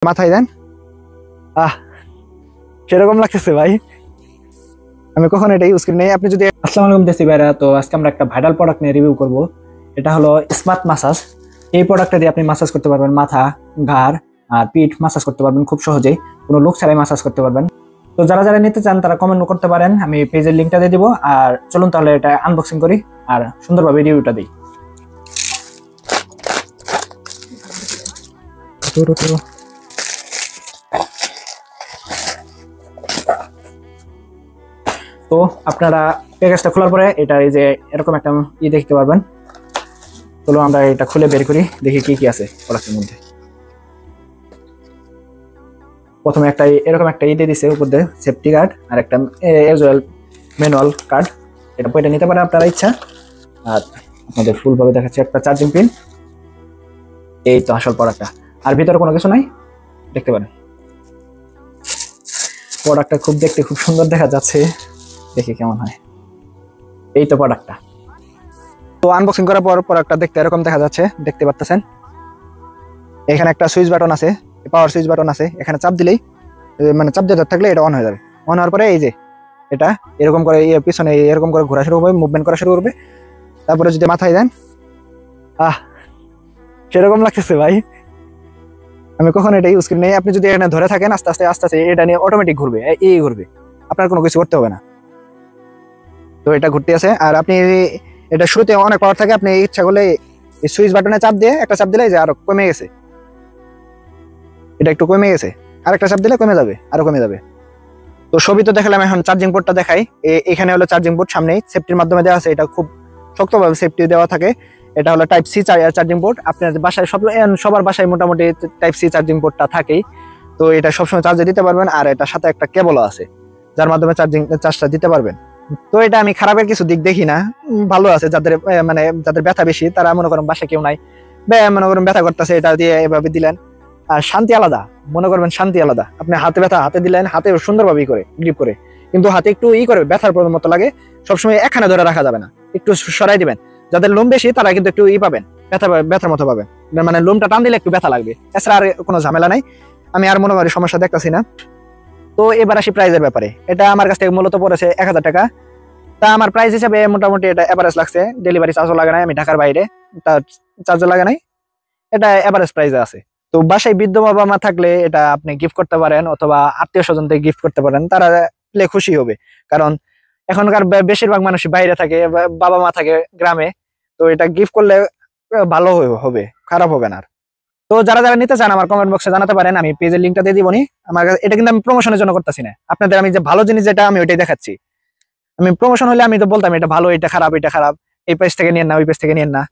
মাথায় দেন। সেরকম লাগতেছে ভাই, আমি কখনো এটা ইউজ করি নাই। আপনি যদি আসসালামু আলাইকুম দেশি ভাইরা, তো আজকে আমরা একটা ভাইরাল প্রোডাক্ট নিয়ে রিভিউ করব। এটা হলো স্মার্ট মাসাজ। এই প্রোডাক্টটা দিয়ে আপনি মাসাজ করতে পারবেন মাথা, ঘাড় আর পিঠ মাসাজ করতে পারবেন খুব সহজেই, কোনো লোক ছাড়াই মাসাজ করতে পারবেন। তো যারা যারা নিতে চান তারা কমেন্ট করতে পারেন, আমি পেজের লিঙ্কটা দিয়ে দিব। আর চলুন তাহলে এটা আনবক্সিং করি আর সুন্দরভাবে রিভিউটা দিই। তো আপনারা প্যাকেজটা খোলার পরে এটা এই যে এরকম একটা দেখতে পারবেন। চলো আমরা এটা খুলে বের করি, দেখি কি কি আছে প্রোডাক্টের মধ্যে। প্রথমে একটা এরকম একটা দিয়ে দিছে উপর দিয়ে সেফটি গার্ড আর একটা ইউজুয়াল ম্যানুয়াল কার্ড। এটা বইটা নিতে পারেন আপনারা ইচ্ছা। আর আপনাদের ফুলভাবে দেখাচ্ছে একটা চার্জিং পিন। এই তো আসল প্রোডাক্টটা, আর ভিতরে কোনো কিছু নাই, দেখতে পারেন। প্রোডাক্টটা দেখতে খুব সুন্দর দেখা যাচ্ছে, দেখি কেমন হয়। এই তো প্রোডাক্টটা। তো আনবক্সিং করার পর প্রোডাক্টটা দেখতে এরকম দেখা যাচ্ছে, দেখতে পাচ্ছেন। এখানে একটা সুইচ বাটন আছে, পাওয়ার সুইচ বাটন আছে। এখানে চাপ দিলেই মানে চাপ দিয়ে থাকলে এটা অন হয়ে যাবে। অন হওয়ার পরে এই যে এটা এরকম করে পিছনে এরকম করে ঘোরা শুরু করবে, মুভমেন্ট করা শুরু করবে। তারপরে যদি মাথায় দেন, সেরকম লাগতেছে ভাই, আমি কখনো এটা ইউজ করি নাই। আপনি যদি এখানে ধরে থাকেন আস্তে আস্তে আস্তে আস্তে এটা নিয়ে অটোমেটিক ঘুরবে, এই ঘুরবে, আপনার কোনো কিছু করতে হবে না। তো এটা ঘুরতে আছে। আর আপনি এটা শুরুতে অনেক পাওয়ার থাকে, আপনি ইচ্ছা করলে এই সুইচ বাটনে চাপ দিয়ে একটা চাপ দিলে যে আরো কমে গেছে, এটা একটু কমে গেছে, আর একটা চাপ দিলে কমে যাবে, আরো কমে যাবে। তো সবই তো দেখালাম, এখন চার্জিং পোর্টটা দেখাই। এখানে হলো চার্জিং পোর্ট, সামনেই সেফটির মাধ্যমে দেওয়া আছে, এটা খুব শক্তভাবে সেফটি দেওয়া থাকে। এটা হলো টাইপ সি চার্জিং পোর্ট। আপনার বাসায় সবার বাসায় মোটামুটি টাইপ সি চার্জিং পোর্টটা থাকেই। তো এটা সবসময় চার্জে দিতে পারবেন। আর এটা সাথে একটা কেবলও আছে, যার মাধ্যমে চার্জটা দিতে পারবেন। তো এটা আমি খারাপের কিছু দিক দেখি না, ভালো আছে। যাদের ব্যথা বেশি তারা মনে করেন বাসায় কেউ নাই, মনে করেন ব্যথা করতেছে, এটা দিয়ে এভাবে দিলেন আর শান্তি আলাদা, মনে করবেন শান্তি আলাদা। আপনি হাতে ব্যথা হাতে দিলেন, হাতে সুন্দরভাবে গ্রিপ করে, কিন্তু হাতে একটু করে ব্যথার মতো লাগে, সবসময় একখানে ধরে রাখা যাবে না, একটু সরাই দিবেন। যাদের লোম বেশি তারা কিন্তু একটু পাবেন, ব্যথার মতো পাবেন, মানে লোমটা টান দিলে একটু ব্যথা লাগবে, এছাড়া আর কোনো ঝামেলা নাই। আমি আর মনে করি সমস্যা দেখতেছি না। তো এবার আসি প্রাইজের ব্যাপারে। এটা আমার কাছ থেকে মূলত পড়েছে 1000 টাকা। তা আমার প্রাইস হিসাবে মোটামুটি এটা এভারেজ লাগছে। ডেলিভারি চার্জও লাগে নাই, আমি ঢাকার বাইরে, তার চার্জও লাগে নাই, এটা এভারেজ প্রাইসে আছে। তো বাসায় বৃদ্ধ বাবা মা থাকলে এটা আপনি গিফট করতে পারেন, অথবা আত্মীয় স্বজনদের গিফট করতে পারেন, তারা খুশি হবে। কারণ এখনকার বেশিরভাগ মানুষ বাইরে থাকে, বাবা মা থাকে গ্রামে। তো এটা গিফট করলে ভালো হবে, খারাপ হবে না। তো যারা যারা নিতে চান আমার কমেন্ট বক্সে জানাতে পারেন, আমি পেজের লিঙ্কটা দিয়ে দিবনি। আমার এটা কিন্তু আমি প্রমোশনের জন্য করতেছি না, আপনাদের আমি যে ভালো জিনিস যেটা আমি ওইটাই দেখাচ্ছি। আমি প্রমোশন হলে আমি তো বলতাম এটা ভালো, এটা খারাপ, এটা খারাপ, এই পেজ থেকে নিয়েন না, ওই পেজ থেকে নিয়েন না।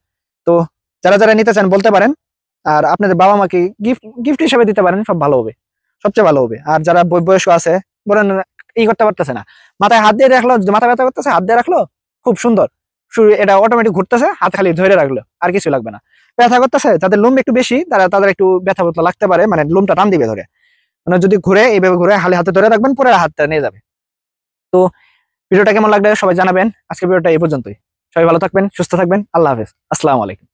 তো যারা যারা নিতে চান বলতে পারেন। আর আপনাদের বাবা মাকে গিফট হিসেবে দিতে পারেন, সব ভালো হবে, সবচেয়ে ভালো হবে। আর যারা বয়স্ক আছে, বলেন করতে পারতেছে না, মাথায় হাত দিয়ে রাখলো, মাথা ব্যথা করতেছে, হাত দিয়ে রাখলো, খুব সুন্দর, এটা অটোমেটিক ঘুরতেছে, হাত খালি ধরে রাখলো, আর কিছু লাগবে না। ব্যথা করতেছে, যাদের লোম একটু বেশি তাদের একটু ব্যথা ব্যথা লাগতে পারে, মানে লোমটা টান দিবে ধরে, মানে যদি ঘুরে এইভাবে ঘুরে হাতে ধরে রাখবেন, পরে হাতটা নিয়ে যাবে। তো ভিডিওটা কেমন লাগবে সবাই জানাবেন। আজকে ভিডিওটা এই পর্যন্তই। সবাই ভালো থাকবেন, সুস্থ থাকবেন, আল্লাহ হাফেজ, আসসালামু আলাইকুম।